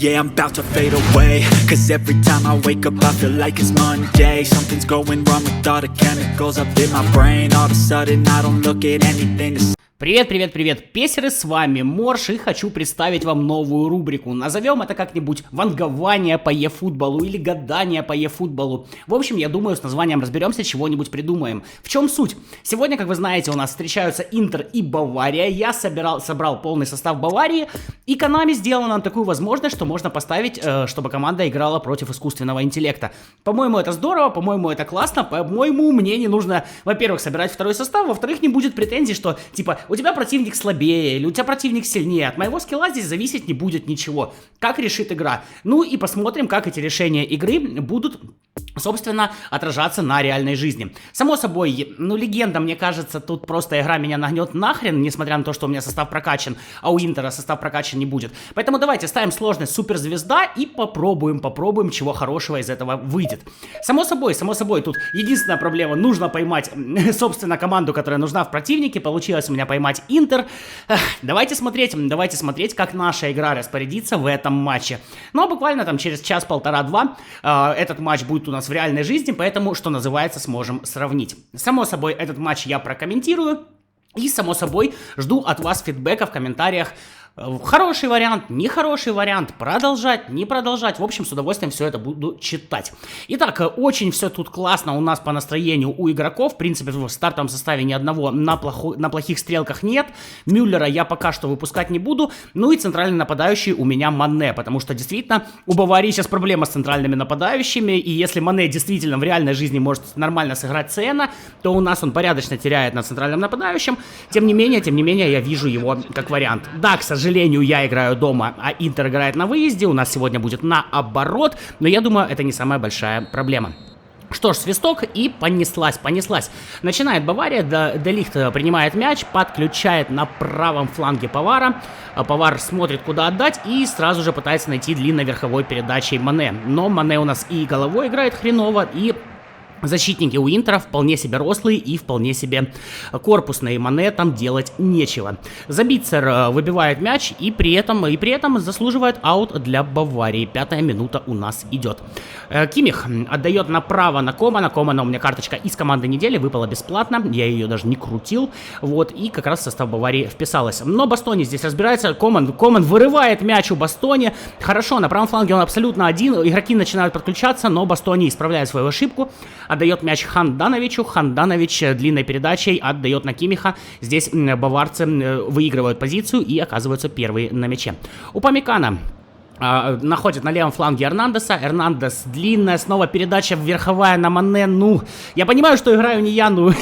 Yeah, I'm about to fade away. Cause every time I wake up I feel like it's Monday. Something's going wrong with all the chemicals up in my brain. All of a sudden I don't look at anything the Привет, привет, привет, песеры, с вами Морж, и хочу представить вам новую рубрику. Назовем это как-нибудь «Вангование по e-футболу» или «Гадание по e-футболу». В общем, я думаю, с названием разберемся, чего-нибудь придумаем. В чем суть? Сегодня, как вы знаете, у нас встречаются Интер и Бавария. Я собрал полный состав Баварии, и Konami сделала нам такую возможность, что можно поставить, чтобы команда играла против искусственного интеллекта. По-моему, это здорово, по-моему, это классно, по-моему, мне не нужно, во-первых, собирать второй состав, во-вторых, не будет претензий, что, типа, у тебя противник слабее, или у тебя противник сильнее. От моего скилла здесь зависеть не будет ничего. Как решит игра. Ну и посмотрим, как эти решения игры будут, собственно, отражаться на реальной жизни. Само собой, легенда, мне кажется, тут просто игра меня нагнет нахрен, несмотря на то, что у меня состав прокачан, а у Интера состав прокачан не будет. Поэтому давайте ставим сложность суперзвезда и попробуем, чего хорошего из этого выйдет. Само собой, тут единственная проблема, нужно поймать, собственно, команду, которая нужна в противнике. Получилось у меня поймать Интер. Давайте смотреть, как наша игра распорядится в этом матче. Ну, а буквально там через час, полтора-два этот матч будет у нас в реальной жизни, поэтому, что называется, сможем сравнить. Само собой, этот матч я прокомментирую. И, само собой, жду от вас фидбэка в комментариях. Хороший вариант, нехороший вариант, продолжать, не продолжать. В общем, с удовольствием все это буду читать. Итак, очень все тут классно у нас по настроению у игроков. В принципе, в стартовом составе ни одного на плохих стрелках нет. Мюллера я пока что выпускать не буду. Ну и центральный нападающий у меня Мане, потому что действительно у Баварии сейчас проблема с центральными нападающими. И если Мане действительно в реальной жизни может нормально сыграть Сена, то у нас он порядочно теряет на центральном нападающем. Тем не менее, я вижу его как вариант. Да, к сожалению, я играю дома, а Интер играет на выезде. У нас сегодня будет наоборот, но я думаю, это не самая большая проблема. Что ж, свисток, и понеслась. Начинает Бавария, Де Лихт принимает мяч, подключает на правом фланге Павара. Павар смотрит, куда отдать, и сразу же пытается найти длинноверховой передачей Мане. Но Мане у нас и головой играет хреново, и защитники у Интера вполне себе рослые и вполне себе корпусные. Мане там делать нечего. Забитцер выбивает мяч и при этом заслуживает аут для Баварии. 5-я минута у нас идет. Кимих отдает направо на Комана. Комана у меня карточка из команды недели выпала бесплатно. Я ее даже не крутил. Вот, и как раз в состав Баварии вписалась. Но Бастони здесь разбирается. Коман вырывает мяч у Бастони. Хорошо, на правом фланге он абсолютно один. Игроки начинают подключаться, но Бастони исправляет свою ошибку. Отдает мяч Хандановичу. Ханданович длинной передачей отдает на Кимиха. Здесь баварцы выигрывают позицию и оказываются первые на мяче. Упамекано находит на левом фланге Эрнандеса. Эрнандес длинная, снова передача верховая на Мане. Ну, я понимаю, что играю не я, но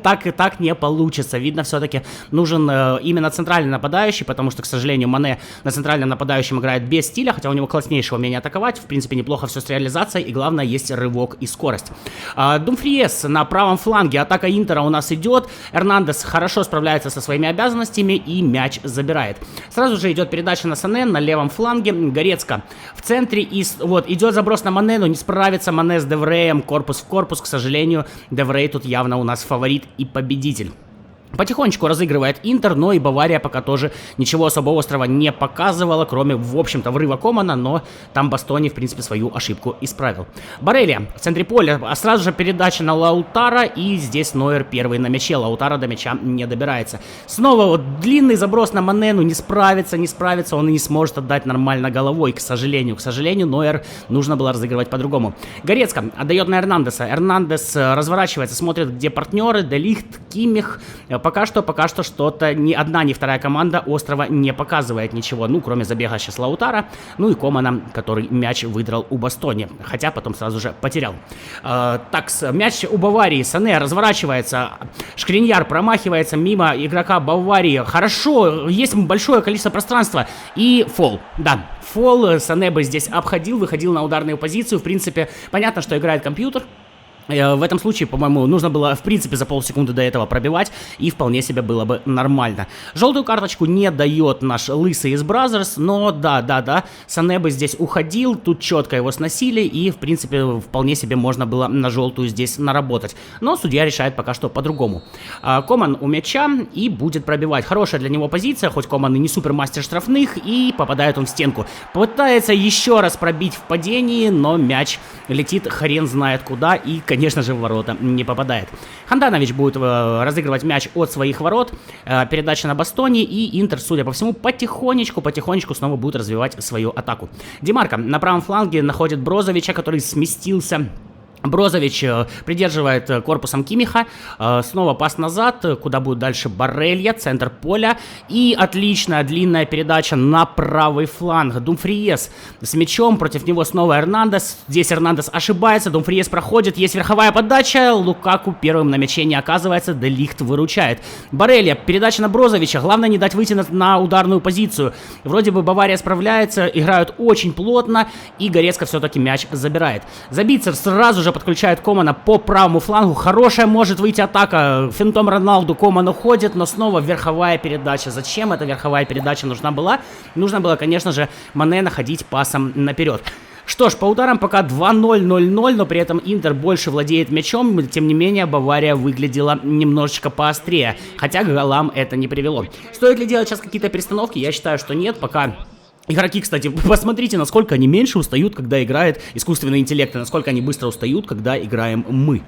так не получится. Видно, все-таки нужен именно центральный нападающий, потому что, к сожалению, Мане на центральном нападающем играет без стиля, хотя у него класснейшее умение атаковать. В принципе, неплохо все с реализацией, и главное, есть рывок и скорость. Думфриес на правом фланге. Атака Интера у нас идет. Эрнандес хорошо справляется со своими обязанностями и мяч забирает. Сразу же идет передача на Сане на левом фланге. Горецко в центре, и вот идет заброс на Мане, но не справится Мане с Девреем, корпус в корпус. К сожалению, Деврей тут явно у нас фаворит и победитель. Потихонечку разыгрывает Интер, но и Бавария пока тоже ничего особо острого не показывала, кроме, в общем-то, врыва Комана, но там Бастони, в принципе, свою ошибку исправил. Барелия в центре поля, а сразу же передача на Лаутара, и здесь Нойер первый на мяче. Лаутара до мяча не добирается. Снова вот длинный заброс на Мане, ну не справится, он и не сможет отдать нормально головой, к сожалению, Нойер нужно было разыгрывать по-другому. Горецко отдает на Эрнандеса. Эрнандес разворачивается, смотрит, где партнеры, Де Лихт, Кимих. Пока что что-то ни одна, ни вторая команда острова не показывает ничего, ну, кроме забега сейчас Лаутара, ну и Комана, который мяч выдрал у Бастони, хотя потом сразу же потерял. Мяч у Баварии, Сане разворачивается, Шкриньяр промахивается мимо игрока Баварии, хорошо, есть большое количество пространства, и фол, да, фол, Сане бы здесь обходил, выходил на ударную позицию, в принципе, понятно, что играет компьютер. В этом случае, по-моему, нужно было, в принципе, за полсекунды до этого пробивать, и вполне себе было бы нормально. Желтую карточку не дает наш лысый из Бразерс, но да, Сане бы здесь уходил, тут четко его сносили, и, в принципе, вполне себе можно было на желтую здесь наработать. Но судья решает пока что по-другому. Коман у мяча и будет пробивать. Хорошая для него позиция, хоть Коман и не супермастер штрафных, и попадает он в стенку. Пытается еще раз пробить в падении, но мяч летит хрен знает куда, и, конечно же, в ворота не попадает. Ханданович будет разыгрывать мяч от своих ворот, передача на Бастони, и Интер, судя по всему, потихонечку снова будет развивать свою атаку. Демарко на правом фланге находит Брозовича, который сместился. Брозович придерживает корпусом Кимиха, снова пас назад, куда будет дальше Барелья, центр поля, и отличная длинная передача на правый фланг. Думфриес с мячом, против него снова Эрнандес, здесь Эрнандес ошибается, Думфриес проходит, есть верховая подача, Лукаку первым на мяче не оказывается, Де Лихт выручает. Барелья, передача на Брозовича, главное не дать выйти на ударную позицию. Вроде бы Бавария справляется, играют очень плотно, и Горецко все-таки мяч забирает. Забицер сразу же подключает Комана по правому флангу. Хорошая может выйти атака. Финтом Роналду, Коман уходит, но снова верховая передача. Зачем эта верховая передача нужна была? Нужно было, конечно же, Мане находить пасом наперед. Что ж, по ударам пока 2-0, 0-0, но при этом Интер больше владеет мячом. Тем не менее, Бавария выглядела немножечко поострее. Хотя к голам это не привело. Стоит ли делать сейчас какие-то перестановки? Я считаю, что нет, пока... Игроки, кстати, посмотрите, насколько они меньше устают, когда играет искусственный интеллект, и насколько они быстро устают, когда играем мы.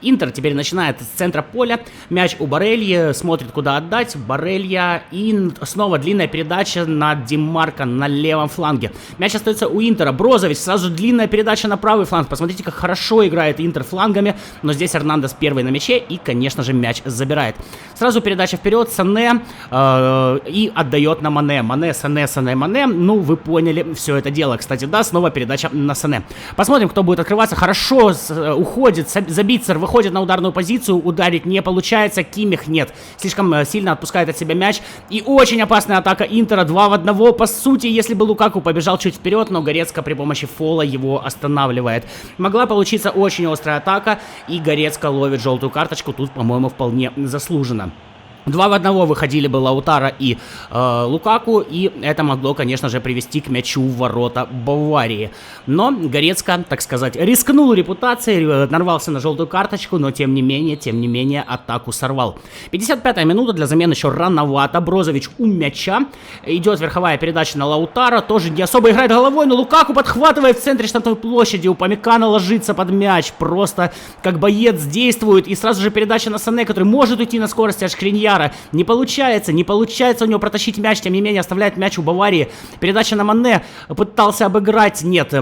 Интер теперь начинает с центра поля, мяч у Барельи, смотрит, куда отдать, Барелья, и снова длинная передача на Демарко на левом фланге. Мяч остается у Интера, Брозович, сразу длинная передача на правый фланг, посмотрите, как хорошо играет Интер флангами, но здесь Эрнандес первый на мяче, и, конечно же, мяч забирает. Сразу передача вперед, Сане, и отдает на Мане. Мане, Сане, Сане, Мане. Ну, вы поняли все это дело. Кстати, да, снова передача на Сане. Посмотрим, кто будет открываться. Хорошо уходит. Забицер выходит на ударную позицию. Ударить не получается. Кимих нет. Слишком сильно отпускает от себя мяч. И очень опасная атака Интера. 2 в 1. По сути, если бы Лукаку побежал чуть вперед, но Горецко при помощи фола его останавливает. Могла получиться очень острая атака. И Горецко ловит желтую карточку. Тут, по-моему, вполне заслуженно. 2 в 1 выходили бы Лаутаро и Лукаку, и это могло, конечно же, привести к мячу в ворота Баварии. Но Горецко, так сказать, рискнул репутацией, нарвался на желтую карточку, но тем не менее, атаку сорвал. 55-я минута, для замены еще рановато. Брозович у мяча, идет верховая передача на Лаутаро, тоже не особо играет головой, но Лукаку подхватывает в центре штрафной площади, у Памекана ложится под мяч, просто как боец действует, и сразу же передача на Сане, который может уйти на скорости от Шкриньяра. Не получается у него протащить мяч, тем не менее оставляет мяч у Баварии. Передача на Мане, пытался обыграть, нет,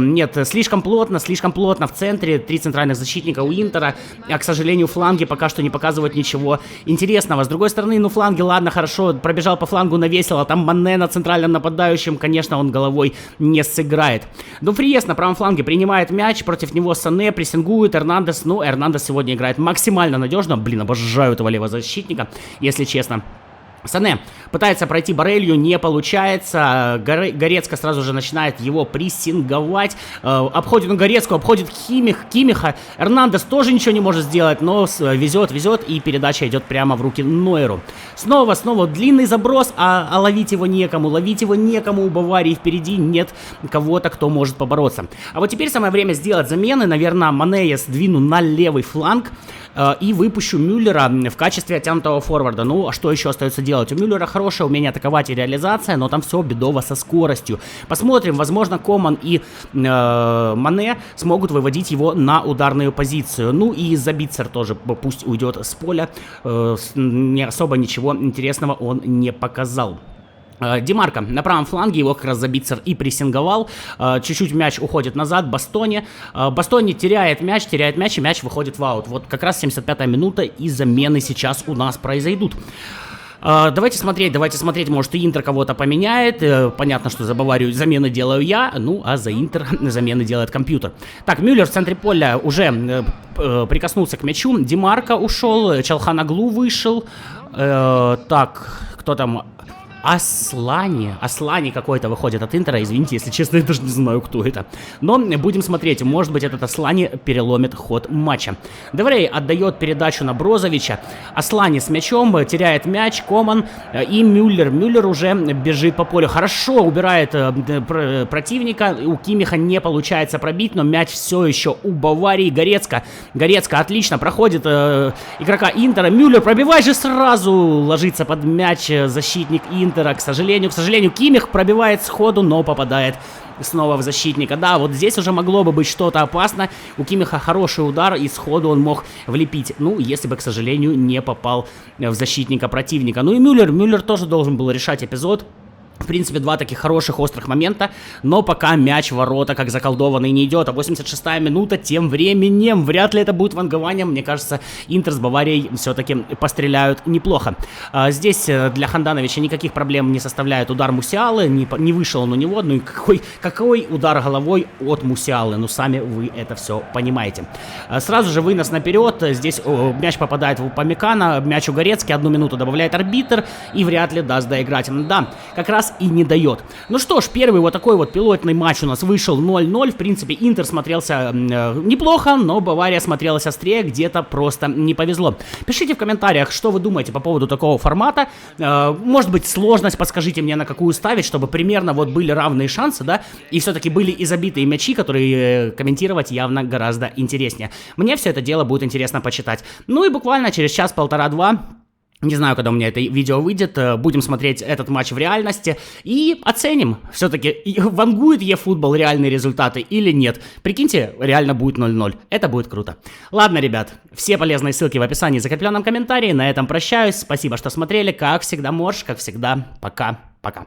слишком плотно в центре, 3 центральных защитника у Интера, а, к сожалению, фланги пока что не показывают ничего интересного. С другой стороны, ну фланги, ладно, хорошо, пробежал по флангу, навесил, а там Мане на центральном нападающем, конечно, он головой не сыграет. Думфриес на правом фланге принимает мяч, против него Сане, прессингует, Эрнандес, ну, Эрнандес сегодня играет максимально надежно, блин, обожаю этого левозащитника, если честно. Сане пытается пройти Барелью, не получается. Горецко сразу же начинает его прессинговать. Обходит он Горецко, обходит Кимиха. Эрнандес тоже ничего не может сделать, но везет, и передача идет прямо в руки Нойеру. Снова длинный заброс, а ловить его некому. У Баварии впереди нет кого-то, кто может побороться. А вот теперь самое время сделать замены. Наверное, Мане я сдвину на левый фланг и выпущу Мюллера в качестве оттянутого форварда. Ну, а что еще остается делать? У Мюллера хорошее умение атаковать и реализация, но там все бедово со скоростью. Посмотрим, возможно, Коман и Мане смогут выводить его на ударную позицию. Ну и Забицер тоже пусть уйдет с поля. Не особо ничего интересного он не показал. Демарко на правом фланге, его как раз Забицер и прессинговал. Чуть-чуть мяч уходит назад, Бастони теряет мяч, и мяч выходит в аут. Вот как раз 75-я минута, и замены сейчас у нас произойдут. Давайте смотреть, может и Интер кого-то поменяет. Понятно, что за Баварию замены делаю я, ну а за Интер замены делает компьютер. Так, Мюллер в центре поля уже прикоснулся к мячу, Демарко ушел, Чалханоглу вышел. Так, кто там... Аслани какой-то выходит от Интера, извините, если честно, я даже не знаю, кто это. Но будем смотреть, может быть, этот Аслани переломит ход матча. Деврей отдает передачу на Брозовича, Аслани с мячом, теряет мяч, Коман и Мюллер уже бежит по полю, хорошо убирает противника, у Кимиха не получается пробить, но мяч все еще у Баварии. Горецко отлично проходит игрока Интера, Мюллер пробивает же сразу, ложится под мяч защитник Интера. К сожалению, Кимих пробивает сходу, но попадает снова в защитника. Да, вот здесь уже могло бы быть что-то опасно. У Кимиха хороший удар, и сходу он мог влепить. Ну, если бы, к сожалению, не попал в защитника противника. Ну и Мюллер тоже должен был решать эпизод. В принципе, два таких хороших острых момента, но пока мяч в ворота как заколдованный не идет. А 86-я минута тем временем. Вряд ли это будет вангованием. Мне кажется, Интер с Баварией все-таки постреляют неплохо. Здесь для Хандановича никаких проблем не составляет удар Мусиалы. Не вышел он у него. Ну и какой удар головой от Мусиалы. Ну, сами вы это все понимаете. Сразу же вынос наперед. Здесь мяч попадает в Упамекана. Мяч у Горецки. 1 минуту добавляет арбитр. И вряд ли даст доиграть. Да, как раз и не дает. Ну что ж, первый вот такой вот пилотный матч у нас вышел 0-0. В принципе, Интер смотрелся неплохо, но Бавария смотрелась острее, где-то просто не повезло. Пишите в комментариях, что вы думаете по поводу такого формата. Может быть, сложность, подскажите мне, на какую ставить, чтобы примерно вот были равные шансы, да, и все-таки были и забитые мячи, которые комментировать явно гораздо интереснее. Мне все это дело будет интересно почитать. Ну и буквально через час, полтора-два, не знаю, когда у меня это видео выйдет, будем смотреть этот матч в реальности и оценим, все-таки вангует eFootball реальные результаты или нет. Прикиньте, реально будет 0-0, это будет круто. Ладно, ребят, все полезные ссылки в описании и закрепленном комментарии, на этом прощаюсь, спасибо, что смотрели, как всегда, Морж, как всегда, пока-пока.